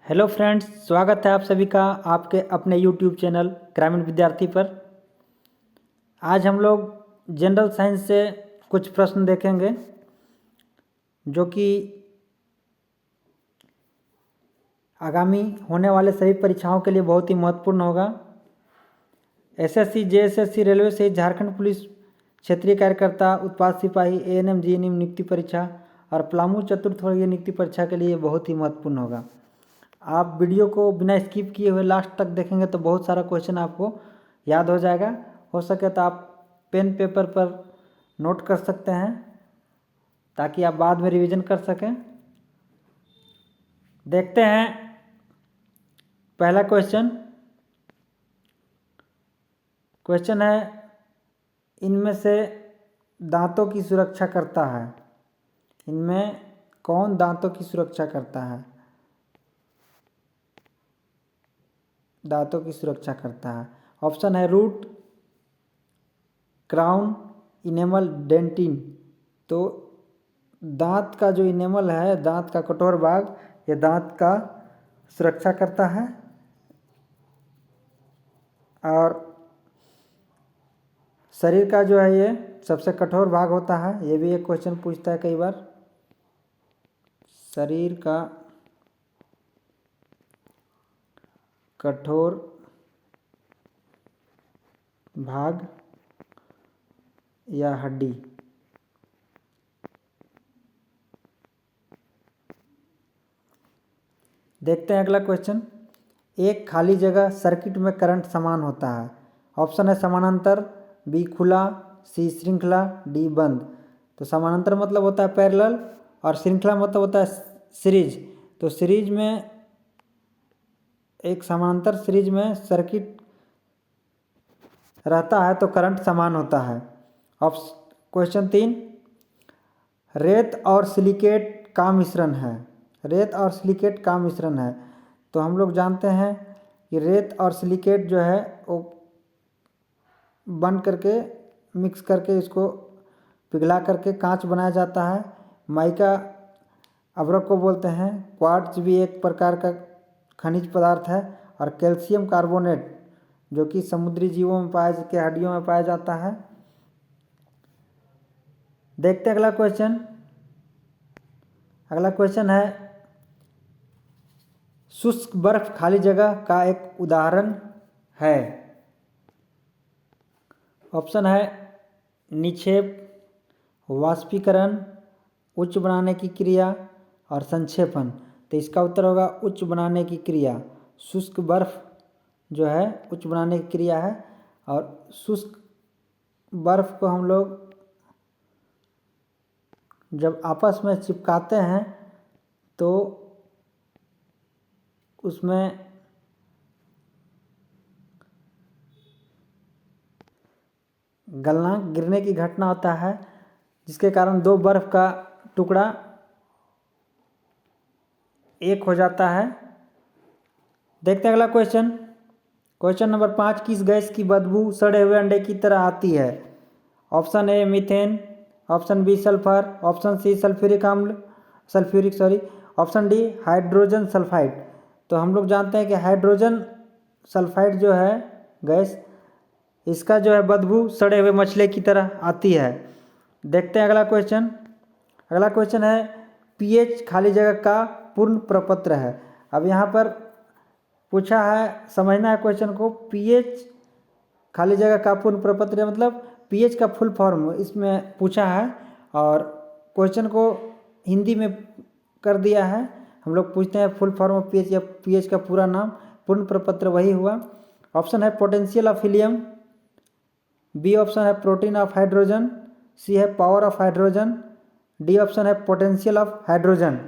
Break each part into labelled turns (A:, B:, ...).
A: Hello friends, स्वागत है आप सभी का आपके अपने यूट्यूब चैनल ग्रामीण विद्यार्थी पर। आज हम लोग जनरल साइंस से कुछ प्रश्न देखेंगे जो कि आगामी होने वाले सभी परीक्षाओं के लिए बहुत ही महत्वपूर्ण होगा। एसएससी, जेएसएससी, रेलवे सहित झारखंड पुलिस, क्षेत्रीय कार्यकर्ता, उत्पाद सिपाही, एएनएम, जीएनएम नियुक्ति परीक्षा और प्लामू चतुर्थ वर्गीय नियुक्ति परीक्षा के लिए बहुत ही महत्वपूर्ण होगा। आप वीडियो को बिना स्किप किए हुए लास्ट तक देखेंगे तो बहुत सारा क्वेश्चन आपको याद हो जाएगा। हो सके तो आप पेन पेपर पर नोट कर सकते हैं ताकि आप बाद में रिवीजन कर सकें। देखते हैं पहला क्वेश्चन है, इनमें से दांतों की सुरक्षा करता है। इनमें कौन दांतों की सुरक्षा करता है? दांतों की सुरक्षा करता है। ऑप्शन है रूट, क्राउन, इनेमल, डेंटिन। तो दांत का जो इनेमल है, दांत का कठोर भाग, ये दांत का सुरक्षा करता है। और शरीर का जो है ये सबसे कठोर भाग होता है। ये भी एक क्वेश्चन पूछता है कई बार। शरीर का कठोर भाग या हड्डी। देखते हैं अगला क्वेश्चन। एक खाली जगह सर्किट में करंट समान होता है। ऑप्शन है समानांतर, बी खुला, सी श्रृंखला, डी बंद। तो समानांतर मतलब होता है पैरेलल और श्रृंखला मतलब होता है सीरीज। तो सीरीज में, एक समानांतर सीरीज में सर्किट रहता है तो करंट समान होता है। क्वेश्चन 3, रेत और सिलिकेट का मिश्रण है। रेत और सिलिकेट का मिश्रण है। तो हम लोग जानते हैं कि रेत और सिलिकेट जो है वो बन करके मिक्स करके इसको पिघला करके कांच बनाया जाता है। माइका अभ्रक को बोलते हैं। क्वार्ट्ज भी एक प्रकार का खनिज पदार्थ है। और कैल्शियम कार्बोनेट जो कि समुद्री जीवों में हड्डियों में पाया जाता है। देखते हैं अगला क्वेश्चन। अगला क्वेश्चन है, शुष्क बर्फ खाली जगह का एक उदाहरण है। ऑप्शन है निक्षेप, वाष्पीकरण, उच्च बनाने की क्रिया और संक्षेपण। तो इसका उत्तर होगा उच्च बनाने की क्रिया। शुष्क बर्फ जो है उच्च बनाने की क्रिया है। और शुष्क बर्फ को हम लोग जब आपस में चिपकाते हैं तो उसमें गलनांक गिरने की घटना होता है, जिसके कारण दो बर्फ का टुकड़ा एक हो जाता है। देखते हैं अगला क्वेश्चन नंबर 5, किस गैस की बदबू सड़े हुए अंडे की तरह आती है? Option A methane, option B sulphur, option C option D hydrogen sulphide. तो हम लोग जानते हैं कि हाइड्रोजन सल्फाइड जो है गैस, इसका जो है बदबू सड़े हुए मछली की तरह आती है। देखते हैं अगला क्वेश्चन है, पीएच खाली जगह का पूर्ण प्रपत्र है। अब यहाँ पर पूछा है, समझना है क्वेश्चन को। पीएच खाली जगह का पूर्ण प्रपत्र मतलब पीएच का फुल फॉर्म इसमें पूछा है और क्वेश्चन को हिंदी में कर दिया है। हम लोग पूछते हैं फुल फॉर्म ऑफ पीएच या पीएच का पूरा नाम, पूर्ण प्रपत्र वही हुआ। ऑप्शन है potential of helium, B option है प्रोटीन ऑफ हाइड्रोजन, सी है power of hydrogen, D option है पोटेंशियल ऑफ हाइड्रोजन।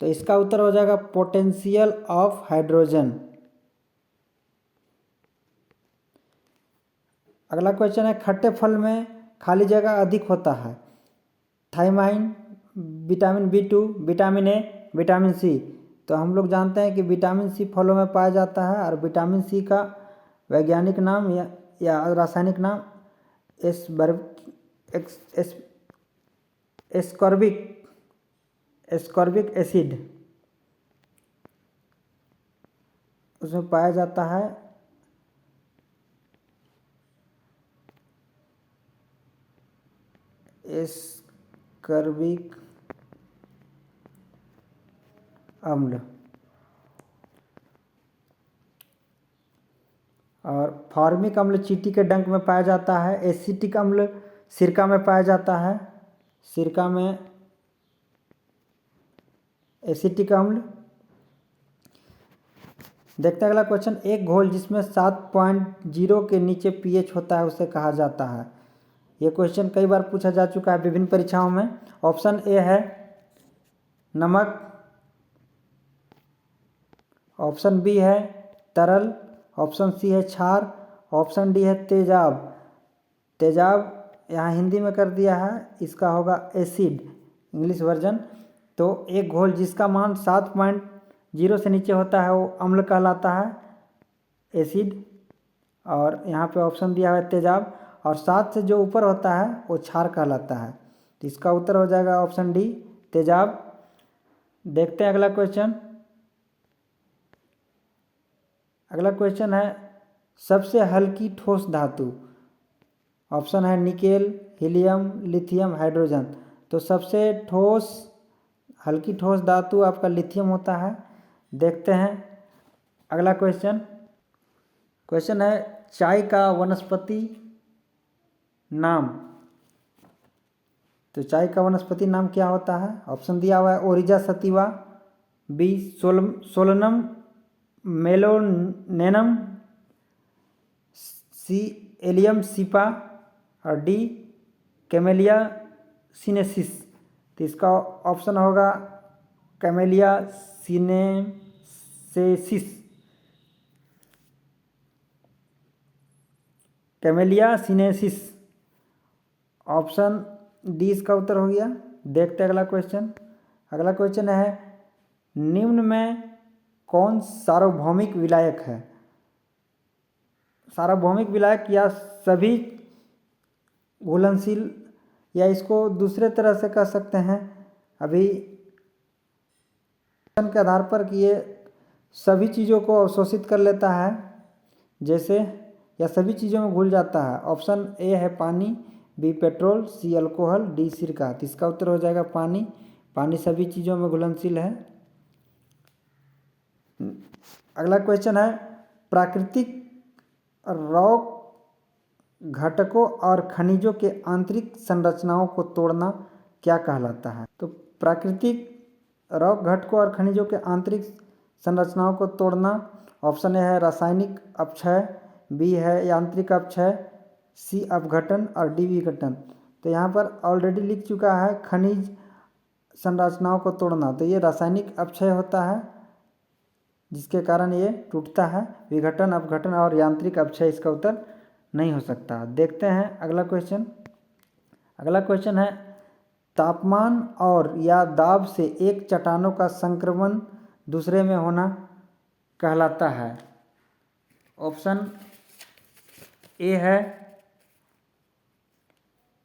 A: तो इसका उत्तर हो जाएगा पोटेंशियल ऑफ हाइड्रोजन। अगला क्वेश्चन है, खट्टे फल में खाली जगह अधिक होता है। Thiamine, vitamin B2, vitamin A, vitamin C. तो हम लोग जानते हैं कि विटामिन सी फलों में पाया जाता है और विटामिन सी का वैज्ञानिक नाम या रासायनिक नाम एस्कॉर्बिक एसिड। उसमें पाया जाता है एस्कर्बिक अम्ल। और फॉर्मिक अम्ल चींटी के डंक में पाया जाता है। एसिटिक अम्ल सिरका में पाया जाता है। सिरका में एसिटिक अम्ल। देखते हैं अगला क्वेश्चन। एक घोल जिसमें 7.0 के नीचे पीएच होता है उसे कहा जाता है। ये क्वेश्चन कई बार पूछा जा चुका है विभिन्न परीक्षाओं में। ऑप्शन ए है नमक, ऑप्शन बी है तरल, ऑप्शन सी है क्षार, ऑप्शन डी है तेजाब। तेजाब यहाँ हिंदी में कर दिया है, इसका होगा एसिड इंग्लिश वर्जन। तो एक घोल जिसका मान 7.0 से नीचे होता है वो अम्ल कहलाता है, एसिड। और यहाँ पे ऑप्शन दिया है तेजाब। और 7 से जो ऊपर होता है वो क्षार कहलाता है। तो इसका उत्तर हो जाएगा ऑप्शन डी तेजाब। देखते हैं अगला क्वेश्चन। अगला क्वेश्चन है सबसे हल्की ठोस धातु। ऑप्शन है निकेल, हीलियम, लिथियम, हाइड्रोजन। तो सबसे हल्की ठोस धातु आपका लिथियम होता है। देखते हैं अगला क्वेश्चन। क्वेश्चन है चाय का वनस्पति नाम। तो चाय का वनस्पति नाम क्या होता है? ऑप्शन दिया हुआ है Oryza sativa, B Solanum melongena, C Allium cepa और डी कैमेलिया सिनेसिस। तो इसका ऑप्शन होगा Camellia sinensis, Camellia sinensis. Option D इसका उत्तर हो गया। देखते हैं अगला क्वेश्चन। अगला क्वेश्चन है निम्न में कौन सार्वभौमिक विलायक है? सार्वभौमिक विलायक या सभी घुलनशील, या इसको दूसरे तरह से कह सकते हैं अभी के आधार पर कि ये सभी चीज़ों को अवशोषित कर लेता है, जैसे या सभी चीज़ों में घुल जाता है। ऑप्शन ए है पानी, बी पेट्रोल, सी अल्कोहल, डी सिरका। तो इसका उत्तर हो जाएगा पानी। पानी सभी चीज़ों में घुलनशील है। अगला क्वेश्चन है प्राकृतिक रॉक घटकों और खनिजों के आंतरिक संरचनाओं को तोड़ना क्या कहलाता है? तो प्राकृतिक रॉक घटकों और खनिजों के आंतरिक संरचनाओं को तोड़ना, ऑप्शन ए है रासायनिक अपक्षय, बी है यांत्रिक अपक्षय, सी अपघटन और डी विघटन। तो यहाँ पर ऑलरेडी लिख चुका है खनिज संरचनाओं को तोड़ना, तो ये रासायनिक अपक्षय होता है जिसके कारण ये टूटता है। विघटन, अपघटन और यांत्रिक अपक्षय इसका उत्तर नहीं हो सकता। देखते हैं अगला क्वेश्चन। अगला क्वेश्चन है तापमान और या दाब से एक चट्टानों का संक्रमण दूसरे में होना कहलाता है। ऑप्शन ए है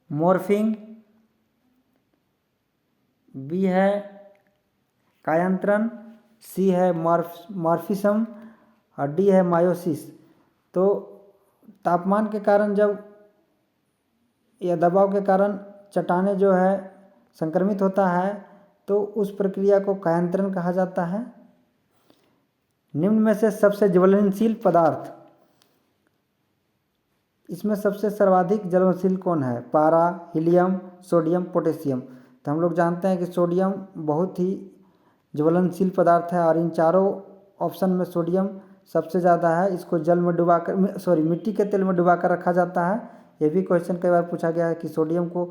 A: मॉर्फिंग, बी है कायांतरण, सी है मॉर्फिज्म और डी है मायोसिस। तो तापमान के कारण जब या दबाव के कारण चट्टानें जो है संक्रमित होता है तो उस प्रक्रिया को कायांतरण कहा जाता है। निम्न में से सबसे ज्वलनशील पदार्थ, इसमें सबसे सर्वाधिक ज्वलनशील कौन है? पारा, हीलियम, सोडियम, पोटेशियम। तो हम लोग जानते हैं कि सोडियम बहुत ही ज्वलनशील पदार्थ है और इन चारों ऑप्शन में सोडियम सबसे ज़्यादा है। इसको जल में डुबाकर मिट्टी के तेल में डुबाकर रखा जाता है। ये भी क्वेश्चन कई बार पूछा गया है कि सोडियम को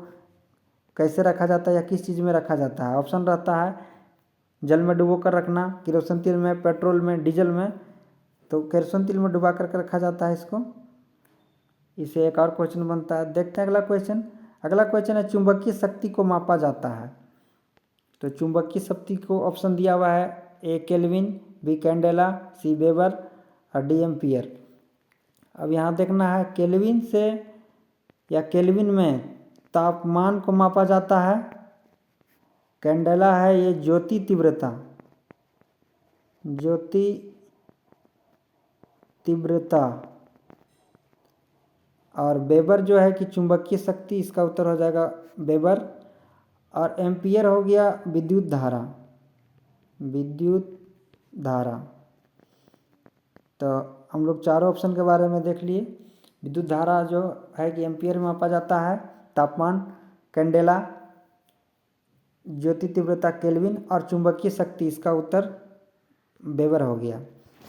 A: कैसे रखा जाता है या किस चीज़ में रखा जाता है। ऑप्शन रहता है जल में डुबो कर रखना, केरोसिन तेल में, पेट्रोल में, डीजल में। तो केरोसिन तेल में डुबा कर रखा जाता है इसको। इसे एक और क्वेश्चन बनता है। देखते हैं अगला क्वेश्चन। अगला क्वेश्चन है चुंबकीय शक्ति को मापा जाता है। तो चुंबकीय शक्ति को ऑप्शन दिया हुआ है ए केल्विन, बी कैंडेला, सी वेबर और डी एम्पियर। अब यहाँ देखना है केल्विन से या केल्विन में तापमान को मापा जाता है। कैंडेला है ये ज्योति तीव्रता, ज्योति तीव्रता। और वेबर जो है कि चुंबकीय शक्ति, इसका उत्तर हो जाएगा वेबर। और एम्पियर हो गया विद्युत धारा, विद्युत धारा। तो हम लोग चारों ऑप्शन के बारे में देख लिए। विद्युत धारा जो है कि एम्पियर में मापा जाता है, तापमान कैंडेला, ज्योति तीव्रता केल्विन, और चुंबकीय शक्ति, इसका उत्तर वेबर हो गया।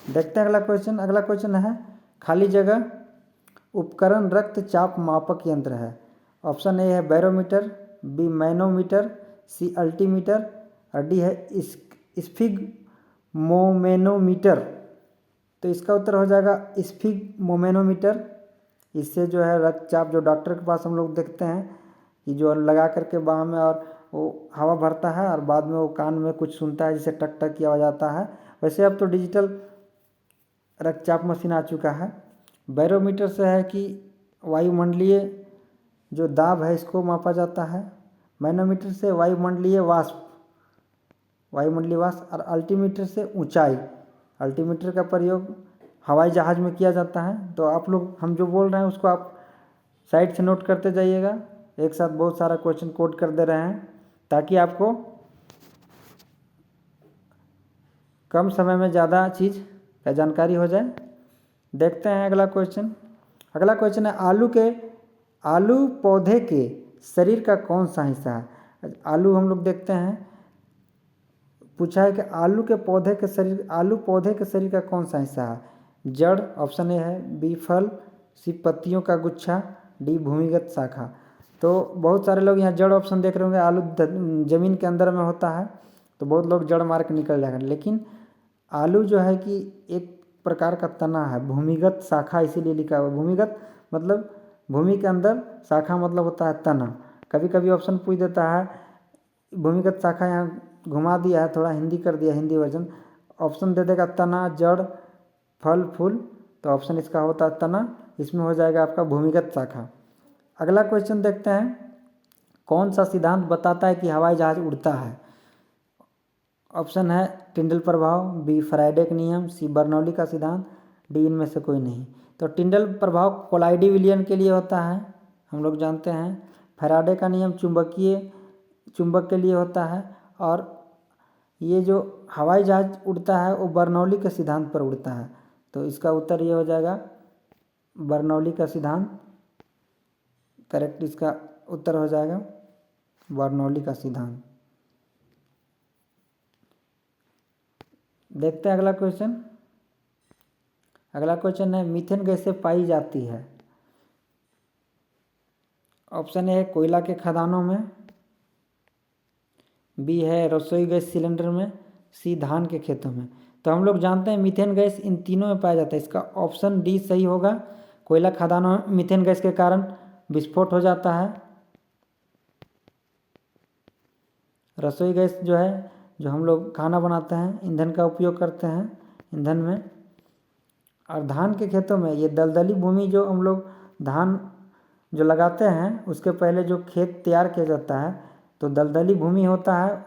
A: देखते हैं अगला क्वेश्चन। अगला क्वेश्चन है खाली जगह उपकरण रक्तचाप मापक यंत्र है। ऑप्शन ए है बैरोमीटर, बी मैनोमीटर, सी अल्टीमीटर, और डी है स्फिग्मोमेनोमीटर। तो इसका उत्तर हो जाएगा स्फिग्मोमेनोमीटर। इससे जो है रक्तचाप, जो डॉक्टर के पास हम लोग देखते हैं कि जो लगा करके बाह में और वो हवा भरता है और बाद में वो कान में कुछ सुनता है जिससे टक टक की आवाज़ आता है, वैसे अब तो डिजिटल रक्तचाप मशीन आ चुका है। बैरोमीटर से है कि वायुमंडलीय जो दाब है इसको मापा जाता है। मैनोमीटर से वायुमंडलीय वाष्प, और अल्टीमीटर से ऊंचाई। अल्टीमीटर का प्रयोग हवाई जहाज़ में किया जाता है। तो आप लोग हम जो बोल रहे हैं उसको आप साइड से नोट करते जाइएगा। एक साथ बहुत सारा क्वेश्चन कोड कर दे रहे हैं ताकि आपको कम समय में ज़्यादा चीज़ का जानकारी हो जाए। देखते हैं अगला क्वेश्चन। अगला क्वेश्चन है आलू पौधे के शरीर का कौन सा हिस्सा है। आलू हम लोग देखते हैं, पूछा है कि आलू पौधे के शरीर का कौन सा हिस्सा है। जड़ ऑप्शन ए है, बी फल, सी पत्तियों का गुच्छा, डी भूमिगत शाखा। तो बहुत सारे लोग यहाँ जड़ ऑप्शन देख रहे होंगे। आलू जमीन के अंदर में होता है तो बहुत लोग जड़ मार के निकल जाएगा, लेकिन आलू जो है कि एक प्रकार का तना है, भूमिगत शाखा इसीलिए लिखा हुआ। भूमिगत मतलब भूमि के अंदर, शाखा मतलब होता है तना। कभी कभी ऑप्शन पूछ देता है भूमिगत शाखा, यहाँ घुमा दिया है, थोड़ा हिंदी कर दिया, हिंदी वर्जन। ऑप्शन दे देगा तना, जड़, फल, फूल। तो ऑप्शन इसका होता है तना, इसमें हो जाएगा आपका भूमिगत शाखा। अगला क्वेश्चन देखते हैं, कौन सा सिद्धांत बताता है कि हवाई जहाज उड़ता है। ऑप्शन है टिंडल प्रभाव, बी फैराडे का नियम, सी बर्नौली का सिद्धांत, डी इनमें से कोई नहीं। तो टिंडल प्रभाव कोलाइडी विलियन के लिए होता है, हम लोग जानते हैं। फैराडे का नियम चुंबक के लिए होता है। और ये जो हवाई जहाज उड़ता है वो बर्नौली के सिद्धांत पर उड़ता है। तो इसका उत्तर ये हो जाएगा बर्नौली का सिद्धांत। करेक्ट, इसका उत्तर हो जाएगा बर्नौली का सिद्धांत। देखते हैं अगला क्वेश्चन। अगला क्वेश्चन है मीथेन गैसें पाई जाती है। ऑप्शन ए है कोयला के खदानों में, बी है रसोई गैस सिलेंडर में, सी धान के खेतों में। तो हम लोग जानते हैं मीथेन गैस इन तीनों में पाया जाता है। इसका ऑप्शन डी सही होगा। कोयला खदानों में मीथेन गैस के कारण विस्फोट हो जाता है। रसोई गैस जो है, जो हम लोग खाना बनाते हैं, ईंधन का उपयोग करते हैं ईंधन में। और धान के खेतों में ये दलदली भूमि, जो हम लोग धान जो लगाते हैं उसके पहले जो खेत तैयार किया जाता है तो दलदली भूमि होता है।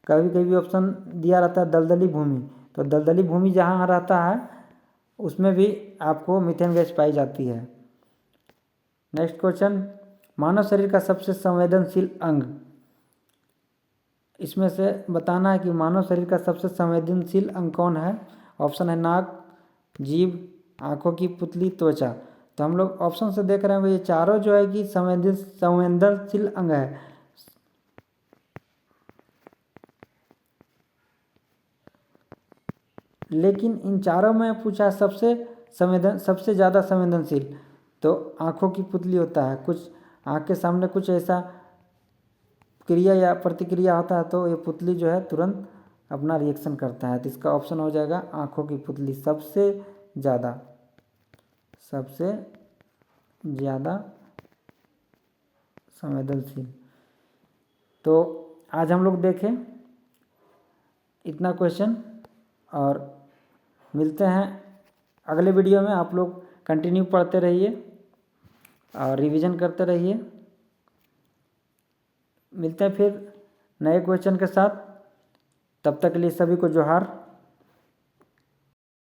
A: कभी कभी ऑप्शन दिया रहता है दलदली भूमि, तो दलदली भूमि जहाँ रहता है उसमें भी आपको मीथेन गैस पाई जाती है। नेक्स्ट क्वेश्चन, मानव शरीर का सबसे संवेदनशील अंग। इसमें से बताना है कि मानव शरीर का सबसे संवेदनशील अंग कौन है। ऑप्शन है नाक, जीभ, आँखों की पुतली, त्वचा। तो हम लोग ऑप्शन से देख रहे हैं ये चारों जो है कि संवेदनशील अंग है। लेकिन इन चारों में पूछा सबसे ज़्यादा संवेदनशील, तो आँखों की पुतली होता है। कुछ आँख के सामने कुछ ऐसा क्रिया या प्रतिक्रिया होता है तो ये पुतली जो है तुरंत अपना रिएक्शन करता है। तो इसका ऑप्शन हो जाएगा आँखों की पुतली, सबसे ज़्यादा संवेदनशील। तो आज हम लोग देखें इतना क्वेश्चन, और मिलते हैं अगले वीडियो में। आप लोग कंटिन्यू पढ़ते रहिए और रिवीजन करते रहिए। मिलते हैं फिर नए क्वेश्चन के साथ। तब तक के लिए सभी को जोहार।